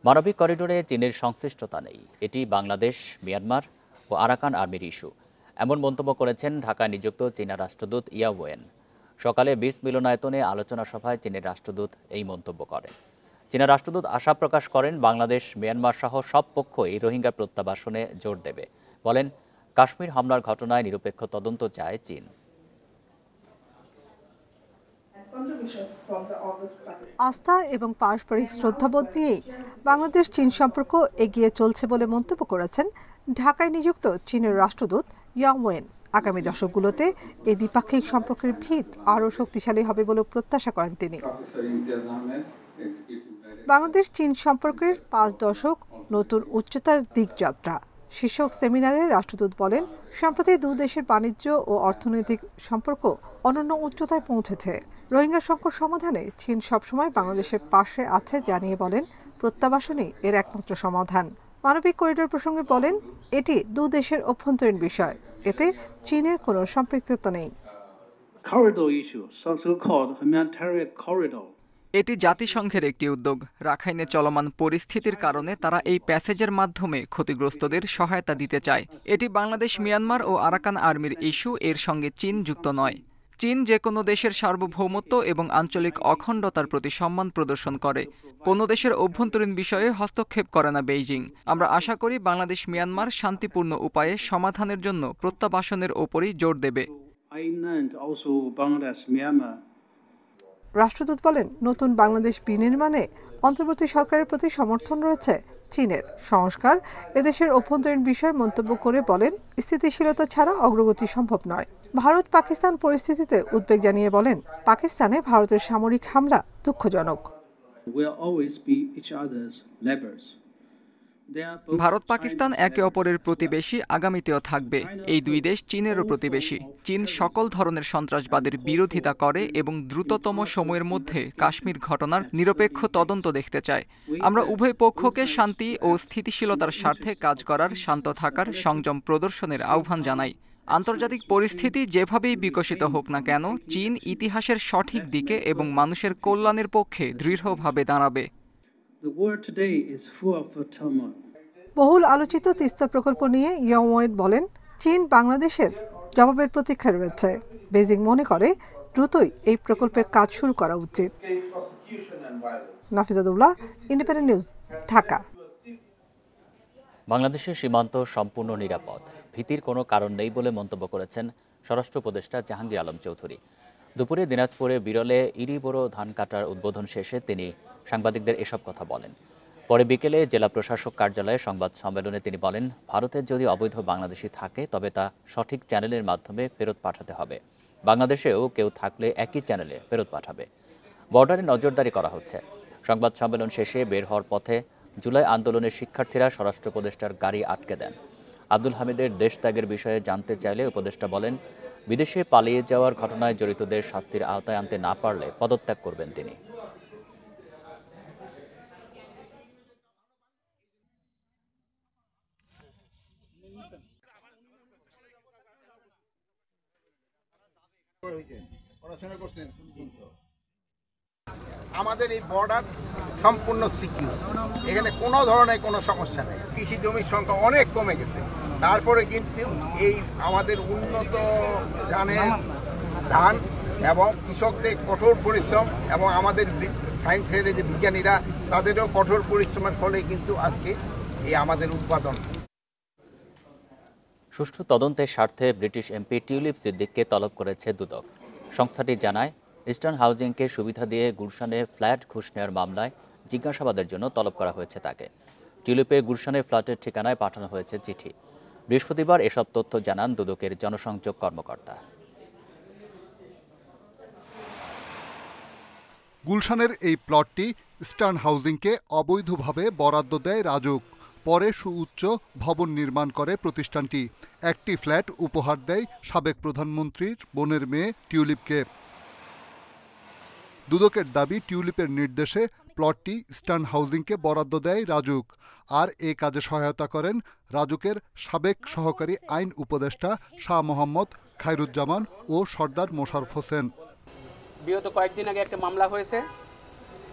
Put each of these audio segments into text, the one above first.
মানবিক করিডোরে চীনের সংশ্লিষ্টতা নেই, এটি বাংলাদেশ, মিয়ানমার ও আরাকান আর্মির ইস্যু, এমন মন্তব্য করেছেন ঢাকায় নিযুক্ত চীনা রাষ্ট্রদূত ইয়া ওয়েন। সকালে ২০ মিলনায়তনে আলোচনা সভায় চীনের রাষ্ট্রদূত এই মন্তব্য করেন। চীনা রাষ্ট্রদূত আশা প্রকাশ করেন বাংলাদেশ, মিয়ানমার সহ সব পক্ষই রোহিঙ্গা প্রত্যাবাসনে জোর দেবে। বলেন, কাশ্মীর হামলার ঘটনায় নিরপেক্ষ তদন্ত চায় চীন। আস্থা এবং পারস্পরিক শ্রদ্ধাবোধ নিয়েই বাংলাদেশ চীন সম্পর্ক এগিয়ে চলছে বলে মন্তব্য করেছেন ঢাকায় নিযুক্ত চীনের রাষ্ট্রদূত ইয়া ওয়েন। আগামী দশকগুলোতে এই দ্বিপাক্ষিক সম্পর্কের ভিত আরও শক্তিশালী হবে বলে প্রত্যাশা করেন তিনি। বাংলাদেশ চীন সম্পর্কের ৫ দশক নতুন উচ্চতার দিকযাত্রা শীর্ষক সেমিনারে রাষ্ট্রদূত বলেন, সম্প্রতি দুই দেশের বাণিজ্য ও অর্থনৈতিক সম্পর্ক অনন্য উচ্চতায় পৌঁছেছে। রোহিঙ্গা সংকট সমাধানে চীন সবসময় বাংলাদেশের পাশে আছে জানিয়ে বলেন, প্রত্যাবাসনই এর একমাত্র সমাধান। মানবিক করিডোর প্রসঙ্গে বলেন, এটি দুই দেশের অভ্যন্তরীণ বিষয়, এতে চীনের কোনো সম্পৃক্ততা নেই। এটি জাতিসংঘের একটি উদ্যোগ। রাখাইনে চলমান পরিস্থিতির কারণে তারা এই প্যাসেজের মাধ্যমে ক্ষতিগ্রস্তদের সহায়তা দিতে চায়। এটি বাংলাদেশ, মিয়ানমার ও আরাকান আর্মির ইস্যু, এর সঙ্গে চীন যুক্ত নয়। চীন যে কোনো দেশের সার্বভৌমত্ব এবং আঞ্চলিক অখণ্ডতার প্রতি সম্মান প্রদর্শন করে। কোনো দেশের অভ্যন্তরীণ বিষয়ে হস্তক্ষেপ করে না বেইজিং। আমরা আশা করি বাংলাদেশ মিয়ানমার শান্তিপূর্ণ উপায়ে সমাধানের জন্য প্রত্যাবাসনের ওপরই জোর দেবে। রাষ্ট্রদূত বলেন, নতুন বাংলাদেশ বিনির্মাণে অন্তর্বর্তী সরকারের প্রতি সমর্থন রয়েছে চীনের। সংস্কার এদেশের অভ্যন্তরীণ বিষয় মন্তব্য করে বলেন, স্থিতিশীলতা ছাড়া অগ্রগতি সম্ভব নয়। ভারত পাকিস্তান পরিস্থিতিতে উদ্বেগ জানিয়ে বলেন, পাকিস্তানে ভারতের সামরিক হামলা দুঃখজনক। ভারত পাকিস্তান একে অপরের প্রতিবেশী, আগামীতেও থাকবে। এই দুই দেশ চীনেরও প্রতিবেশী। চীন সকল ধরনের সন্ত্রাসবাদের বিরোধিতা করে এবং দ্রুততম সময়ের মধ্যে কাশ্মীর ঘটনার নিরপেক্ষ তদন্ত দেখতে চায়। আমরা উভয় পক্ষকে শান্তি ও স্থিতিশীলতার স্বার্থে কাজ করার, শান্ত থাকার, সংযম প্রদর্শনের আহ্বান জানাই। আন্তর্জাতিক পরিস্থিতি যেভাবেই বিকশিত হোক না কেন, চীন ইতিহাসের সঠিক দিকে এবং মানুষের কল্যাণের পক্ষে দৃঢ়ভাবে দাঁড়াবে। বহুল আলোচিত তিস্তা প্রকল্প নিয়ে ইয়া ওয়েন বলেন, চীন বাংলাদেশের জবাবের প্রতীক্ষায় রয়েছে। বেইজিং মনে করে দ্রুতই এই প্রকল্পের কাজ শুরু করা উচিত। নাফিজাতুল্লাহ, ইন্ডিপেন্ডেন্ট নিউজ, ঢাকা। বাংলাদেশের সীমান্ত সম্পূর্ণ নিরাপদ, ভীতির কোনো কারণ নেই বলে মন্তব্য করেছেন স্বরাষ্ট্র উপদেষ্টা জাহাঙ্গীর আলম চৌধুরী। দুপুরে দিনাজপুরে বিরলে ইরিবোরো ধান কাটার উদ্বোধন শেষে তিনি সাংবাদিকদের এসব কথা বলেন। পরে বিকেলে জেলা প্রশাসক কার্যালয়ে সংবাদ সম্মেলনে তিনি বলেন, ভারতের যদি অবৈধ বাংলাদেশি থাকে তবে তা সঠিক চ্যানেলের মাধ্যমে ফেরত পাঠাতে হবে। বাংলাদেশেও কেউ থাকলে একই চ্যানেলে ফেরত পাঠাবে। বর্ডারে নজরদারি করা হচ্ছে। সংবাদ সম্মেলন শেষে বের হওয়ার পথে জুলাই আন্দোলনের শিক্ষার্থীরা স্বরাষ্ট্র উপদেষ্টার গাড়ি আটকে দেন। আব্দুল হামিদের দেশ ত্যাগের বিষয়ে জানতে চাইলে উপদেষ্টা বলেন, বিদেশে পালিয়ে যাওয়ার ঘটনায় জড়িতদের শাস্তির আওতায় আনতে না পারলে পদত্যাগ করবেন তিনি। আমাদের এই বর্ডার সম্পূর্ণ সিকিউর, এখানে কোনো ধরনের কোনো সমস্যা নেই। কৃষি জমির সংখ্যা অনেক কমে গেছে, তারপরে কিন্তু এই আমাদের উন্নত ধান এবং কৃষকদের কঠোর পরিশ্রম এবং আমাদের সায়েন্সের যে বিজ্ঞানীরা তাদেরও কঠোর পরিশ্রমের ফলে কিন্তু আজকে এই আমাদের উৎপাদন। সুষ্ঠু তদন্তের স্বার্থে ব্রিটিশ এমপি টিউলিপ সিদ্দিককে তলব করেছে দুদক। সংস্থাটি জানায়, ইস্টার্ন হাউজিংকে সুবিধা দিয়ে গুলশানে ফ্ল্যাট ঘুষ নেওয়ার মামলায় জিজ্ঞাসাবাদের জন্য তলব করা হয়েছে তাকে। টিউলিপের গুলশানের ফ্ল্যাটের ঠিকানায় পাঠানো হয়েছে চিঠি। বৃহস্পতিবার এসব তথ্য জানান দুদকের জনসংযোগ কর্মকর্তা। গুলশানের এই প্লটটি ইস্টার্ন হাউজিংকে অবৈধভাবে বরাদ্দ দেয় রাজুক। পরে সুউচ্চ ভবন নির্মাণ করে প্রতিষ্ঠানটি। একটি ফ্ল্যাট উপহার দেয় সাবেক প্রধানমন্ত্রীর বোনের মেয়ে টিউলিপকে। দুদকের দাবি, টিউলিপের নির্দেশে প্লটটি ইস্টার্ন হাউজিংকে বরাদ্দ দেয় রাজুক। আর এ কাজে সহায়তা করেন রাজুকের সাবেক সহকারী আইন উপদেষ্টা শাহ মোহাম্মদ খায়রুজ্জামান ও সর্দার মোশাররফ হোসেন। বিগত কয়েকদিন আগে একটা মামলা হয়েছে।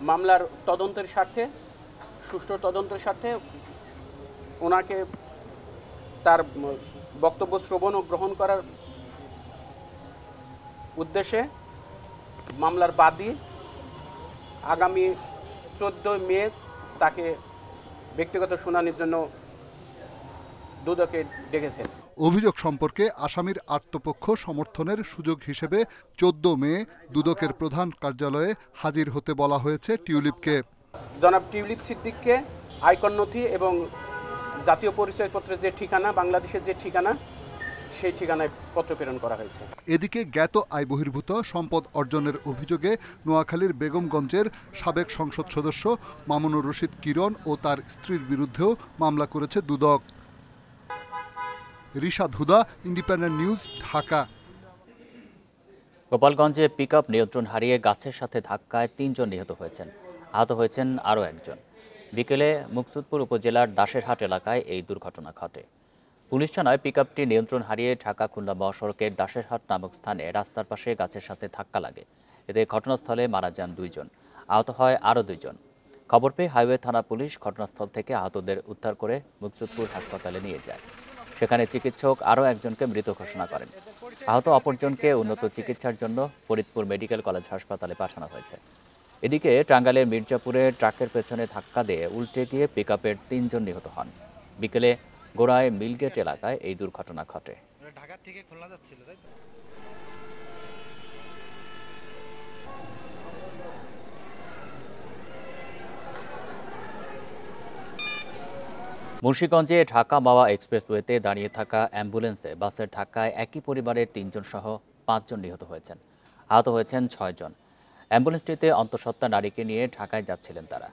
মামলার তদন্তের স্বার্থে সুষ্ঠু তদন্তের স্বার্থে ওনাকে তার বক্তব্য শ্রবণ ও গ্রহণ করার উদ্দেশ্যে মামলার বাদী আগামী 14 মে তাকে ব্যক্তিগত শুনানির জন্য দুদকে ডেকেছেন। অভিযোগ সম্পর্কে আসামির আত্মপক্ষ সমর্থনের সুযোগ হিসেবে 14 মে দুদকের প্রধান কার্যালয়ে হাজির হতে বলা হয়েছে টিউলিপকে। জনাব টিউলিপ সিদ্দিককে আয়কর নথি এবং জাতীয় পরিচয়পত্রের যে ঠিকানা, বাংলাদেশের যে ঠিকানা, সেই ঠিকানায় পত্র প্রেরণ করা হয়েছে। এদিকে জ্ঞাত আয় বহির্ভূত সম্পদ অর্জনের অভিযোগে নোয়াখালীর বেগমগঞ্জের সাবেক সংসদ সদস্য মামুনুর রশিদ কিরণ ও তার স্ত্রীর বিরুদ্ধেও মামলা করেছে দুদক। রিশাদ হুদা, ইন্ডিপেন্ডেন্ট নিউজ, ঢাকা। গোপালগঞ্জে পিকআপ নিয়ন্ত্রণ হারিয়ে গাছের সাথে ধাক্কায় 3 জন নিহত হয়েছেন, আহত হয়েছেন আরও 1 জন। বিকেলে মুকসুদপুর উপজেলার দাসেরহাট এলাকায় এই দুর্ঘটনা ঘটে। পুলিশ জানায় পিকআপটি নিয়ন্ত্রণ হারিয়ে ঢাকা খুলনা মহাসড়কের দাসেরহাট নামক স্থানে রাস্তার পাশে গাছের সাথে ধাক্কা লাগে। এতে ঘটনাস্থলে মারা যান 2 জন, আহত হয় আরও 2 জন। খবর পেয়ে হাইওয়ে থানা পুলিশ ঘটনাস্থল থেকে আহতদের উদ্ধার করে মুকসুদপুর হাসপাতালে নিয়ে যায়। সেখানে চিকিৎসক আরও 1 জনকে মৃত ঘোষণা করেন। আহত অপরজনকে উন্নত চিকিৎসার জন্য ফরিদপুর মেডিকেল কলেজ হাসপাতালে পাঠানো হয়েছে। এদিকে টাঙ্গাইলের মির্জাপুরে ট্রাকের পেছনে ধাক্কা দিয়ে উল্টে গিয়ে পিকআপের 3 জন নিহত হন। বিকেলে গোড়ায় মিলগেট এলাকায় এই দুর্ঘটনা ঘটে। ঢাকা থেকে খুলনা যাচ্ছিল, তাই তো? মুন্সিগঞ্জে ঢাকা মাওয়া এক্সপ্রেসওয়েতে দাঁড়িয়ে থাকা অ্যাম্বুলেন্সে বাসের ধাক্কায় একই পরিবারের 3 জন সহ 5 জন নিহত হয়েছেন, আহত হয়েছেন 6 জন। অ্যাম্বুলেন্সটিতে অন্তঃসত্ত্বা নারীকে নিয়ে ঢাকায় যাচ্ছিলেন তারা।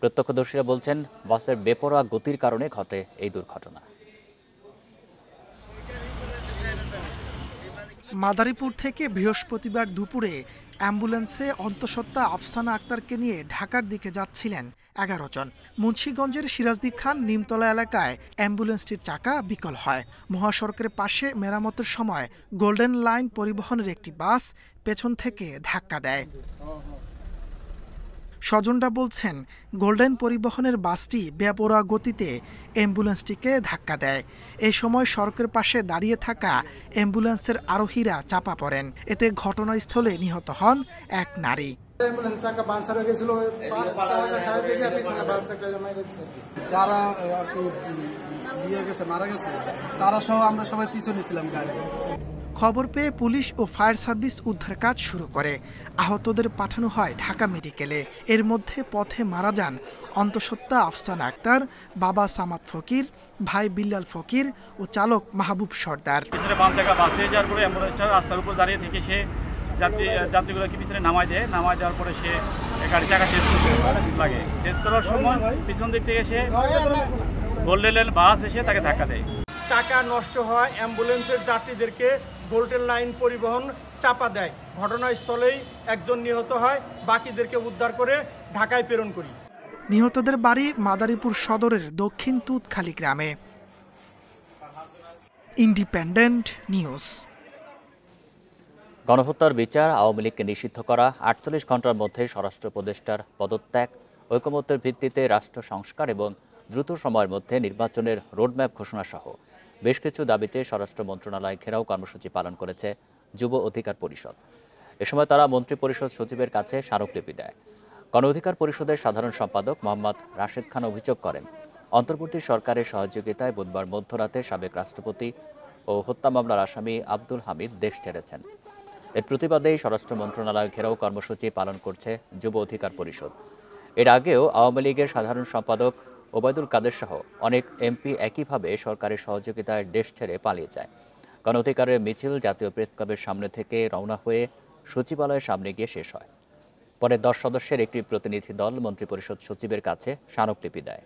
প্রত্যক্ষদর্শীরা বলছেন, বাসের বেপরোয়া গতির কারণে ঘটে এই দুর্ঘটনা। মাদারীপুর থেকে বৃহস্পতিবার দুপুরে অ্যাম্বুলেন্সে অন্তঃসত্ত্বা আফসানা আক্তারকে নিয়ে ঢাকার দিকে যাচ্ছিলেন 11 জন। মুন্সিগঞ্জের সিরাজদি খান নিমতলা এলাকায় অ্যাম্বুলেন্সটির চাকা বিকল হয়। মহাসড়কের পাশে মেরামতের সময় গোল্ডেন লাইন পরিবহনের একটি বাস পেছন থেকে ধাক্কা দেয়। স্বজনরা বলছেন, গোল্ডেন পরিবহনের বাসটি বেপরোয়া গতিতে অ্যাম্বুলেন্সটিকে ধাক্কা দেয়। এই সময় সড়কের পাশে দাঁড়িয়ে থাকা অ্যাম্বুলেন্সের আরোহীরা চাপা পড়েন। এতে ঘটনাস্থলে নিহত হন 1 নারী। যারা মারা গেছে তারা সহ আমরা সবাই পিছনে ছিলাম গাড়ি। খবর পেয়ে পুলিশ ও ফায়ার সার্ভিস উদ্ধার কাজ শুরু করে। আহতদের পাঠানো হয় ঢাকা মেডিকেলে। এর মধ্যে পথে মারা যান অন্তঃসত্ত্বা আফসানা আক্তার, বাবা সামাদ ফকির, ভাই বিল্লাল ফকির ও চালক মাহবুব সর্দার। পিছনে বাম চাকা বাস হয়ে যাওয়ার পরে অ্যাম্বুলেন্সটা রাস্তার উপর দাঁড়িয়ে থেকে সে যাত্রীগুলোকে পিছনে নামায় দেওয়ার পরে সে গাড়ির চাকা চেঞ্জ করতে লাগে। চেঞ্জ করার সময় পিছন দিক থেকে সে গোল্ডেন লাইন বাস এসে তাকে ধাক্কা দেয়। চাকা নষ্ট হয়, অ্যাম্বুলেন্সের যাত্রীদেরকে গোল্ডেন লাইন পরিবহন চাপা দেয়। ঘটনাস্থলেই 1 জন নিহত হয়, বাকিদেরকে উদ্ধার করে ঢাকায় প্রেরণ করি। নিহতদের বাড়ি মাদারীপুর সদরের দক্ষিণ তুতখালী গ্রামে। Independent news. গণহত্যার বিচার, আওয়ামী লীগকে নিষিদ্ধ করা, 48 ঘন্টার মধ্যে স্বরাষ্ট্র উপদেষ্টার পদত্যাগ, ঐকমত্যের ভিত্তিতে রাষ্ট্র সংস্কার এবং দ্রুত সময়ের মধ্যে নির্বাচনের রোডম্যাপ ঘোষণা সহ বেশ কিছু দাবিতে স্বরাষ্ট্র মন্ত্রণালয় ঘেরাও কর্মসূচি পালন করেছে যুব অধিকার পরিষদ। এ সময় তারা মন্ত্রিপরিষদ সচিবের কাছে স্মারকলিপি দেয়। গণ অধিকার পরিষদের সাধারণ সম্পাদক মোহাম্মদ রাশেদ খান অভিযোগ করেন, অন্তর্বর্তী সরকারের সহযোগিতায় বুধবার মধ্যরাতে সাবেক রাষ্ট্রপতি ও হত্যা মামলার আসামি আব্দুল হামিদ দেশ ছেড়েছেন। এর প্রতিবাদেই স্বরাষ্ট্র মন্ত্রণালয় ঘেরাও কর্মসূচি পালন করছে যুব অধিকার পরিষদ। এর আগেও আওয়ামী লীগের সাধারণ সম্পাদক ওবায়দুল কাদের সহ অনেক এমপি একইভাবে সরকারের সহযোগিতায় দেশ ছেড়ে পালিয়ে যায়। গণ অধিকারের মিছিল জাতীয় প্রেস ক্লাবের সামনে থেকে রওনা হয়ে সচিবালয়ের সামনে গিয়ে শেষ হয়। পরে 10 সদস্যের একটি প্রতিনিধি দল মন্ত্রিপরিষদ সচিবের কাছে স্মারকলিপি দেয়।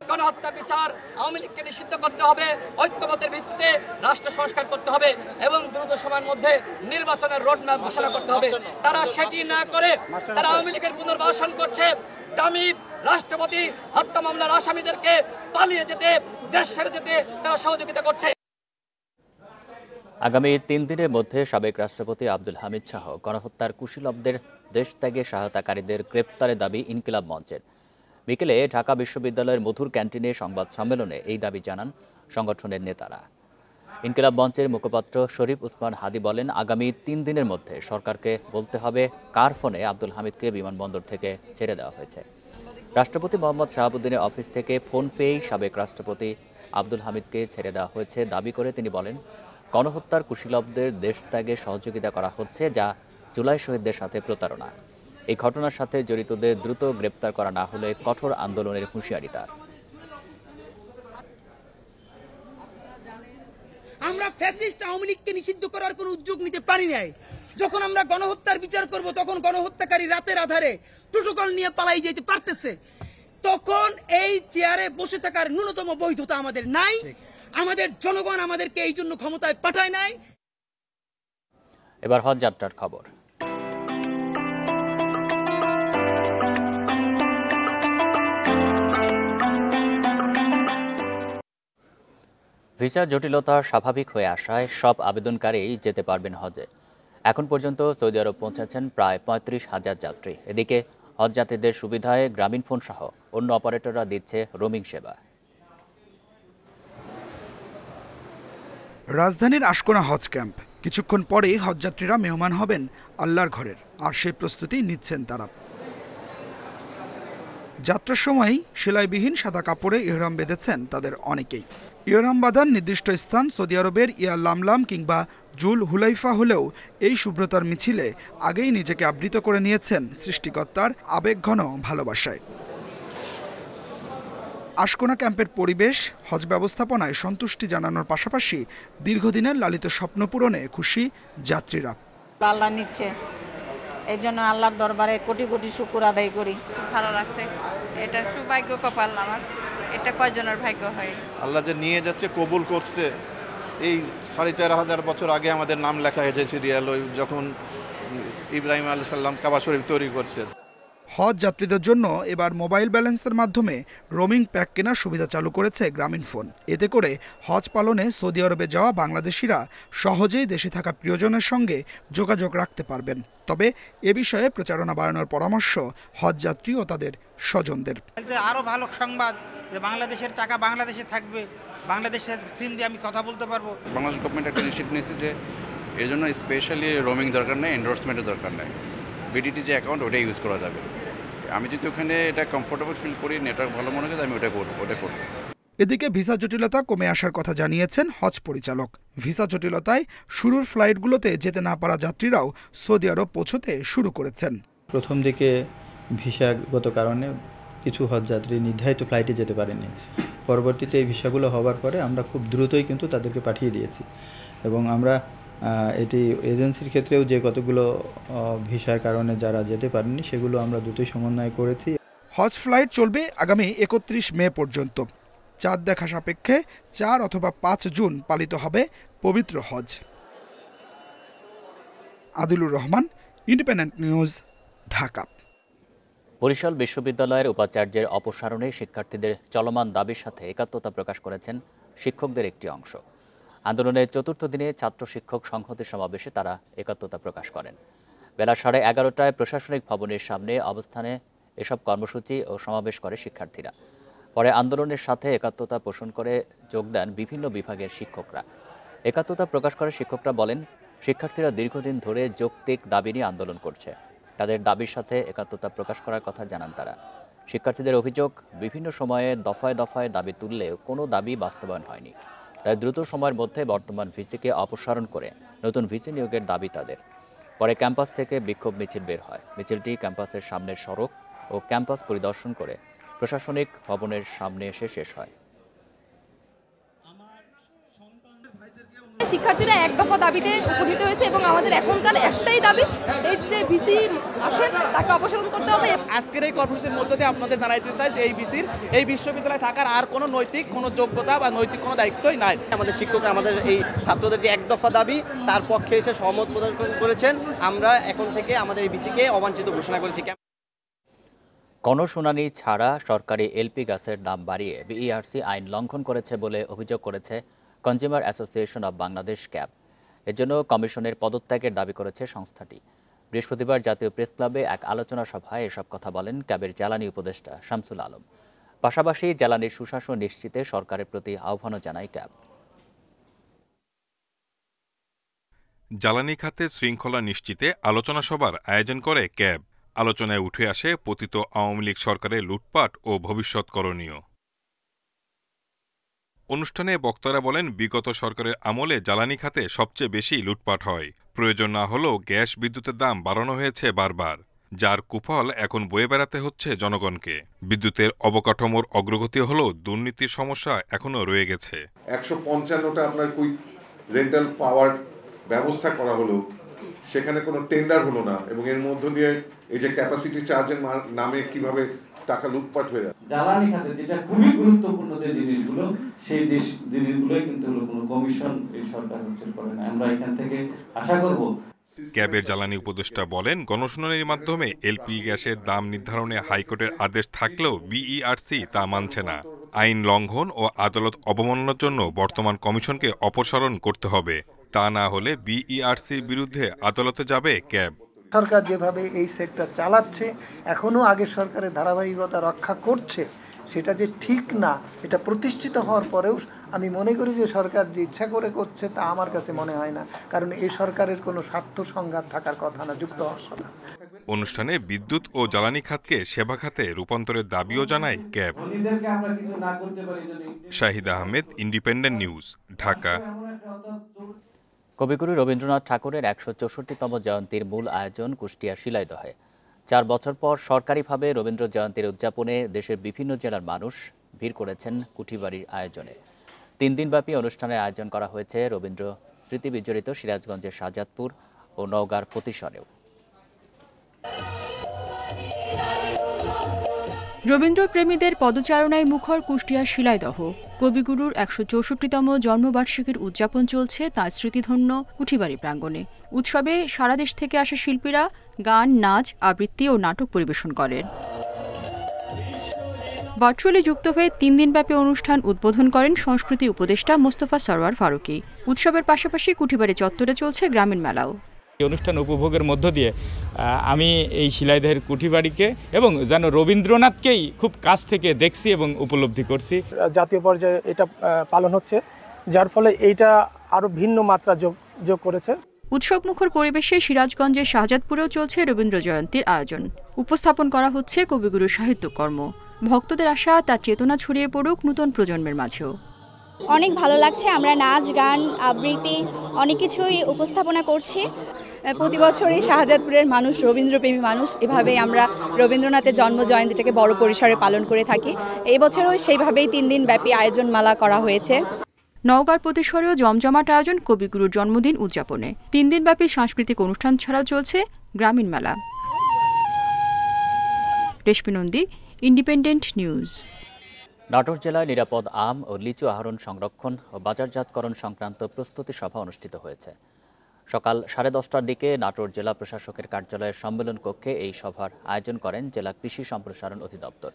গণহত্যার বিচার, আওয়ামী লীগকে নিষিদ্ধ করতে হবে, ঐক্যমতের ভিত্তিতে রাষ্ট্র সংস্কার করতে হবে এবং দ্রুত সময়ের মধ্যে নির্বাচনের রোডম্যাপ ঘোষণা করতে হবে। তারা সেটি না করে তারা আওয়ামী লীগের পুনর্বাসন করছে। দামি রাষ্ট্রপতি হত্যা মামলার আসামিদেরকে পালিয়ে যেতে, দেশ ছেড়ে যেতে তারা সহযোগিতা করছে। আগামী 3 দিনের মধ্যে সাবেক রাষ্ট্রপতি আব্দুল হামিদ সহ গণহত্যার কুশীলবদের দেশ ত্যাগে সহায়তাকারীদের গ্রেপ্তারের দাবি ইনকিলাব মঞ্চের। বিকেলে ঢাকা বিশ্ববিদ্যালয়ের মধুর ক্যান্টিনে সংবাদ সম্মেলনে এই দাবি জানান সংগঠনের নেতারা। ইনকিলাব মঞ্চের মুখপাত্র শরীফ উসমান হাদি বলেন, আগামী 3 দিনের মধ্যে সরকারকে বলতে হবে কার ফোনে আব্দুল হামিদকে বিমানবন্দর থেকে ছেড়ে দেওয়া হয়েছে। রাষ্ট্রপতি মোহাম্মদ শাহাবুদ্দিনের অফিস থেকে ফোন পেয়েই সাবেক রাষ্ট্রপতি আব্দুল হামিদকে ছেড়ে দেওয়া হয়েছে দাবি করে তিনি বলেন, গণহত্যার কুশীলবদের দেশ ত্যাগে সহযোগিতা করা হচ্ছে, যা জুলাই শহীদদের সাথে প্রতারণা। এই ঘটনার সাথে জড়িতদের দ্রুত গ্রেপ্তার করা না হলে কঠোর আন্দোলনের হুঁশিয়ারি তার। আমরা ফ্যাসিস্ট আওয়ামী লীগকে নিষিদ্ধ করার কোনো উদ্যোগ নিতে পারি নাই। যখন আমরা গণহত্যার বিচার করব, তখন গণহত্যাকারী রাতের আধারে প্রোটোকল নিয়ে পালাই যেতে পারতেছে। তখন এই চেয়ারে বসে থাকার ন্যূনতম বৈধতা আমাদের নাই। আমাদের জনগণ আমাদেরকে এই জন্য ক্ষমতায় পাঠায় নাই। এবার হজ যাত্রার খবর। ভিসার জটিলতা স্বাভাবিক হয়ে আসায় সব আবেদনকারী যেতে পারবেন হজে। এখন পর্যন্ত সৌদি আরব পৌঁছেছেন প্রায় 35,000 যাত্রী। এদিকে হজ যাত্রীদের সুবিধায় গ্রামীণফোন সহ অন্য অপারেটররা দিচ্ছে রোমিং সেবা। রাজধানীর আশকোনা হজ ক্যাম্প। কিছুক্ষণ পরেই হজযাত্রীরা মেহমান হবেন আল্লাহর ঘরের, আর সেই প্রস্তুতি নিচ্ছেন তারা। যাত্রার সময় সেলাইবিহীন সাদা কাপড়ে ইহরাম বেঁধেছেন তাদের অনেকেই। ইহরাম বাঁধার নির্দিষ্ট স্থান সৌদি আরবের ইয়া লামলাম কিংবা জুল হুলাইফা হলেও এই শুভ্রতার মিছিলে আগেই নিজেকে আবৃত করে নিয়েছেন সৃষ্টিকর্তার আবেগঘন ভালোবাসায়। আশকোনা ক্যাম্পের পরিবেশ হজ ব্যবস্থাপনায় সন্তুষ্টি জানানোর পাশাপাশি দীর্ঘদিনের লালিত স্বপ্ন পূরণে খুশি যাত্রীরা। আল্লাহ নিচ্ছে, এই জন্য আল্লাহর দরবারে কোটি কোটি শুকর আদায় করি। ভালো লাগছে, এটা সৌভাগ্য কপাল আমার, এটা কয়জনের ভাগ্য হয়। আল্লাহ যে নিয়ে যাচ্ছে, কবুল করছে। এই 4,500 বছর আগে আমাদের নাম লেখা হয়েছে সিরিয়াল, যখন ইব্রাহিম আলাইহিস সালাম কাবা শরীফ তৈরি করছেন। হজ যাত্রীদের জন্য এবার মোবাইল ব্যালেন্সের মাধ্যমে রোমিং প্যাক কেনার সুবিধা চালু করেছে গ্রামীণফোন। এতে করে হজ পালনে সৌদি আরবে যাওয়া বাংলাদেশিরা সহজেই দেশে থাকা প্রিয়জনের সঙ্গে যোগাযোগ রাখতে পারবেন। তবে এ বিষয়ে প্রচারণা বাড়ানোর পরামর্শ হজ যাত্রী ও তাদের স্বজনদের। আরও ভালো সংবাদ যে বাংলাদেশের টাকা বাংলাদেশে থাকবে, বাংলাদেশের সিম দিয়ে আমি কথা বলতে পারবো। বাংলাদেশ গভর্নমেন্ট একটা ইনিশিয়েটিভ নিয়েছে যে এর জন্য স্পেশালি রোমিং দরকার নেই, এন্ডোর্সমেন্টের দরকার নেই। বিডিটি যে অ্যাকাউন্ট ওটা ইউজ করা যাবে। আমি যদি ওখানে এটা কমফোর্টেবল ফিল করি, নেটওয়ার্ক ভালো মনে হয়, আমি ওটা করব। এদিকে ভিসা জটিলতা কমে আসার কথা জানিয়েছেন হজ পরিচালক। ভিসা জটিলতায় শুরুর ফ্লাইটগুলোতে যেতে না পারা যাত্রীরাও সৌদি আরব পৌঁছতে শুরু করেছেন। প্রথম দিকে ভিসাগত কারণে কিছু হজ যাত্রী নির্ধারিত ফ্লাইটে যেতে পারেনি। পরবর্তীতে এই ভিসাগুলো হওয়ার পরে আমরা খুব দ্রুতই কিন্তু তাদেরকে পাঠিয়ে দিয়েছি, এবং আমরা এটি এজেন্সির ক্ষেত্রেও যে কতগুলো ভিসার কারণে যারা যেতে পারেননি সেগুলো আমরা দ্রুতই সমন্বয় করেছি। হজ ফ্লাইট চলবে আগামী 31 মে পর্যন্ত। চাঁদ দেখা সাপেক্ষে 4 অথবা 5 জুন পালিত হবে পবিত্র হজ। Adilur Rahman, Independent News, Dhaka. বরিশাল বিশ্ববিদ্যালয়ের উপাচার্যের অপসারণে শিক্ষার্থীদের চলমান দাবির সাথে একাত্মতা প্রকাশ করেছেন শিক্ষকদের একটি অংশ। আন্দোলনের 4র্থ দিনে ছাত্র শিক্ষক সংহতির সমাবেশে তারা একাত্মতা প্রকাশ করেন। বেলা 11:30টায় প্রশাসনিক ভবনের সামনে অবস্থানে এসব কর্মসূচি ও সমাবেশ করে শিক্ষার্থীরা। পরে আন্দোলনের সাথে একাত্মতা পোষণ করে যোগ দেন বিভিন্ন বিভাগের শিক্ষকরা। একাত্মতা প্রকাশ করে শিক্ষকরা বলেন, শিক্ষার্থীরা দীর্ঘদিন ধরে যৌক্তিক দাবি নিয়ে আন্দোলন করছে। তাদের দাবির সাথে একাত্মতা প্রকাশ করার কথা জানান তারা। শিক্ষার্থীদের অভিযোগ, বিভিন্ন সময়ে দফায় দফায় দাবি তুললেও কোনো দাবি বাস্তবায়ন হয়নি। তাই দ্রুত সময়ের মধ্যে বর্তমান ভিসিকে অপসারণ করে নতুন ভিসি নিয়োগের দাবি তাদের। পরে ক্যাম্পাস থেকে বিক্ষোভ মিছিল বের হয়। মিছিলটি ক্যাম্পাসের সামনের সড়ক ও ক্যাম্পাস পরিদর্শন করে প্রশাসনিক ভবনের সামনে এসে শেষ হয়। শিক্ষার্থীরা এক দফা দাবিতে উপনীত হয়েছে এবং আমাদের এখনকার একটাই দাবি, এই যে ভিসি আছে তাকে অপসারণ করতে হবে। আজকের এই কর্মসূচির মধ্য দিয়ে আপনাদের জানাইতে চাই যে এই বিশ্ববিদ্যালয়ে থাকার আর কোনো নৈতিক কোনো যোগ্যতা বা নৈতিক কোনো দায়িত্বই নাই। আমাদের শিক্ষকরা আমাদের এই ছাত্রদের যে এক দফা দাবি তার পক্ষে এসে সহমত প্রদান করেছেন। আমরা এখন থেকে আমাদের এই ভিসিকে অবাঞ্ছিত ঘোষণা করেছি। গণশুনানি ছাড়া সরকারি এলপি গ্যাসের দাম বাড়িয়ে বিইআরসি আইন লঙ্ঘন করেছে বলে অভিযোগ করেছে consumer association of Bangladesh cab. এর জন্য কমিশনের পদত্যাগের দাবি করেছে সংস্থাটি। বৃহস্পতিবার জাতীয় প্রেস ক্লাবে এক আলোচনা সভায় এসব কথা বলেন ক্যাবের জ্বালানি উপদেষ্টা শামসুল আলম। পাশাপাশি জ্বালানির সুশাসন নিশ্চিতে সরকারের প্রতি আহ্বানও জানায় ক্যাব। জ্বালানি খাতে শৃঙ্খলা নিশ্চিতে আলোচনা সভার আয়োজন করে ক্যাব। আলোচনায় উঠে আসে পতিত আওয়ামী লীগ সরকারের লুটপাট ও ভবিষ্যৎ করণীয়। অনুষ্ঠানে বক্তারা বলেন, বিগত সরকারের আমলে জ্বালানি খাতে সবচেয়ে বেশি লুটপাট হয়। প্রয়োজন না হলেও গ্যাস বিদ্যুতের দাম বাড়ানো হয়েছে বারবার, যার কুফল এখন বয়ে বেড়াতে হচ্ছে জনগণকে। বিদ্যুতের অবকাঠামোর অগ্রগতি হলেও দুর্নীতির সমস্যা এখনও রয়ে গেছে। 155টা আপনার কুইক রেন্টাল পাওয়ার ব্যবস্থা করা হলো, সেখানে কোনো টেন্ডার হলো না, এবং এর মধ্য দিয়ে এই যে ক্যাপাসিটি চার্জের নামে কিভাবে টাকা লুটপাট হয়ে যায়। জ্বালানি খাতে যেটা খুবই গুরুত্বপূর্ণ যে জিনিসগুলো, সেই জিনিসগুলোই কিন্তু কোনো কমিশন এই সরকার করে না। আমরা এখান থেকে আশা করব। ক্যাবের জ্বালানি উপদেষ্টা বলেন, গণশুনানির মাধ্যমে এলপি গ্যাসের দাম নির্ধারণে হাইকোর্টের আদেশ থাকলেও বিইআরসি তা মানছে না। আইন লঙ্ঘন ও আদালত অবমাননার জন্য বর্তমান কমিশনকে অপসারণ করতে হবে। তা না হলে বিইআরসির বিরুদ্ধে আদালতে যাবে ক্যাব। সরকার যেভাবে এই সেক্টর চালাচ্ছে, এখনও আগের সরকারের ধারাবাহিকতা রক্ষা করছে, সেটা যে ঠিক না, এটা প্রতিষ্ঠিত হওয়ার পরেও আমি মনে করি যে সরকার যে ইচ্ছা করে করছে তা আমার কাছে মনে হয় না, কারণ এই সরকারের কোনো স্বার্থ সংঘাত থাকার কথা না, যুক্ত হওয়ার কথা। অনুষ্ঠানে বিদ্যুৎ ও জ্বালানি খাতকে সেবা খাতে রূপান্তরের দাবিও জানায় cab. Shahid Ahmed, independent News, Dhaka. কবিগুরু রবীন্দ্রনাথ ঠাকুরের ১৬৪তম জয়ন্তীর মূল আয়োজন কুষ্টিয়ার শিলাইদহে। ৪ বছর পর সরকারিভাবে রবীন্দ্র জয়ন্তীর উদযাপনে দেশের বিভিন্ন জেলার মানুষ ভিড় করেছেন কুঠিবাড়ির আয়োজনে। 3 দিনব্যাপী অনুষ্ঠানের আয়োজন করা হয়েছে রবীন্দ্র স্মৃতি বিজড়িত সিরাজগঞ্জের শাহজাদপুর ও নওগাঁর পতিসরেও। রবীন্দ্রপ্রেমীদের পদচারণায় মুখর কুষ্টিয়ার শিলাইদহ। কবিগুরুর ১৬৪তম জন্মবার্ষিকীর উদযাপন চলছে তাঁর স্মৃতিধন্য কুঠিবাড়ি প্রাঙ্গণে। উৎসবে সারা দেশ থেকে আসা শিল্পীরা গান, নাচ, আবৃত্তি ও নাটক পরিবেশন করেন। ভার্চুয়ালি যুক্ত হয়ে 3 দিনব্যাপী অনুষ্ঠান উদ্বোধন করেন সংস্কৃতি উপদেষ্টা মোস্তফা সরওয়ার ফারুকী। উৎসবের পাশাপাশি কুঠিবাড়ি চত্বরে চলছে গ্রামীণ মেলাও। এই অনুষ্ঠান উপভোগের মধ্য দিয়ে আমি এই শিলাইদহের কুঠিবাড়িকে এবং যেন রবীন্দ্রনাথকেই খুব কাছ থেকে দেখছি এবং উপলব্ধি করছি। জাতীয় পর্যায়ে এটা পালন হচ্ছে, যার ফলে এইটা আরও ভিন্ন মাত্রা যোগ করেছে। উৎসবমুখর পরিবেশে সিরাজগঞ্জের শাহজাদপুরেও চলছে রবীন্দ্র জয়ন্তীর আয়োজন। উপস্থাপন করা হচ্ছে কবিগুরুর সাহিত্যকর্ম। ভক্তদের আশা তার চেতনা ছড়িয়ে পড়ুক নতুন প্রজন্মের মাঝেও। অনেক ভালো লাগছে, আমরা নাচ, গান, আবৃত্তি অনেক কিছুই উপস্থাপনা করছি। প্রতি বছরই শাহজাদপুরের মানুষ রবীন্দ্রপ্রেমী মানুষ, এভাবেই আমরা রবীন্দ্রনাথের জন্ম জয়ন্তীটাকে বড় পরিসরে পালন করে থাকি। এই বছরও সেইভাবেই 3 দিন ব্যাপী আয়োজন মালা করা হয়েছে। নওগাঁর পতিসরেও জমজমাট আয়োজন কবিগুরুর জন্মদিন উদযাপনে। 3 দিনব্যাপী সাংস্কৃতিক অনুষ্ঠান ছাড়াও চলছে গ্রামীণ মেলা। রেশমি নন্দী, ইন্ডিপেন্ডেন্ট নিউজ। নাটোর জেলায় নিরাপদ আম ও লিচু আহরণ, সংরক্ষণ ও বাজারজাতকরণ সংক্রান্ত প্রস্তুতি সভা অনুষ্ঠিত হয়েছে। সকাল 10:30টার দিকে নাটোর জেলা প্রশাসকের কার্যালয়ের সম্মেলন কক্ষে এই সভার আয়োজন করেন জেলা কৃষি সম্প্রসারণ অধিদপ্তর।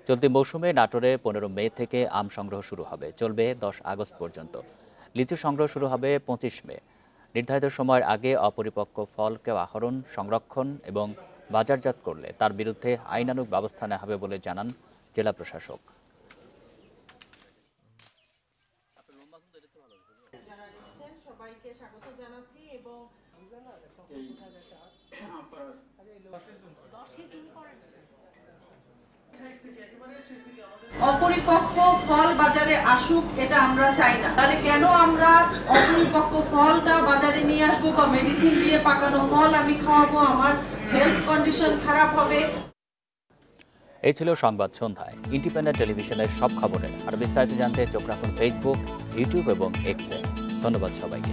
চলতি মৌসুমে নাটোরে 15 মে থেকে আম সংগ্রহ শুরু হবে, চলবে 10 আগস্ট পর্যন্ত। লিচু সংগ্রহ শুরু হবে 25 মে। নির্ধারিত সময়ের আগে অপরিপক্ক ফলকে আহরণ, সংরক্ষণ এবং বাজারজাত করলে তার বিরুদ্ধে আইনানুগ ব্যবস্থা নেওয়া হবে বলে জানান জেলা প্রশাসক। অপরিপক্ক ফল বাজারে আসুক, এটা আমরা চাই না। তাহলে কেন আমরা অপরিপক্ক ফলটা বাজারে নিয়ে আসবো বা মেডিসিন দিয়ে পাকানো ফল আমি খাওয়াবো? আমার হেলথ কন্ডিশন খারাপ হবে। এই ছিল সংবাদ সন্ধ্যায়। ইন্ডিপেন্ডেন্ট টেলিভিশনের সব খবরে আর বিস্তারিত জানতে চোখ রাখুন ফেসবুক, ইউটিউব এবং এক্সে। ধন্যবাদ সবাইকে।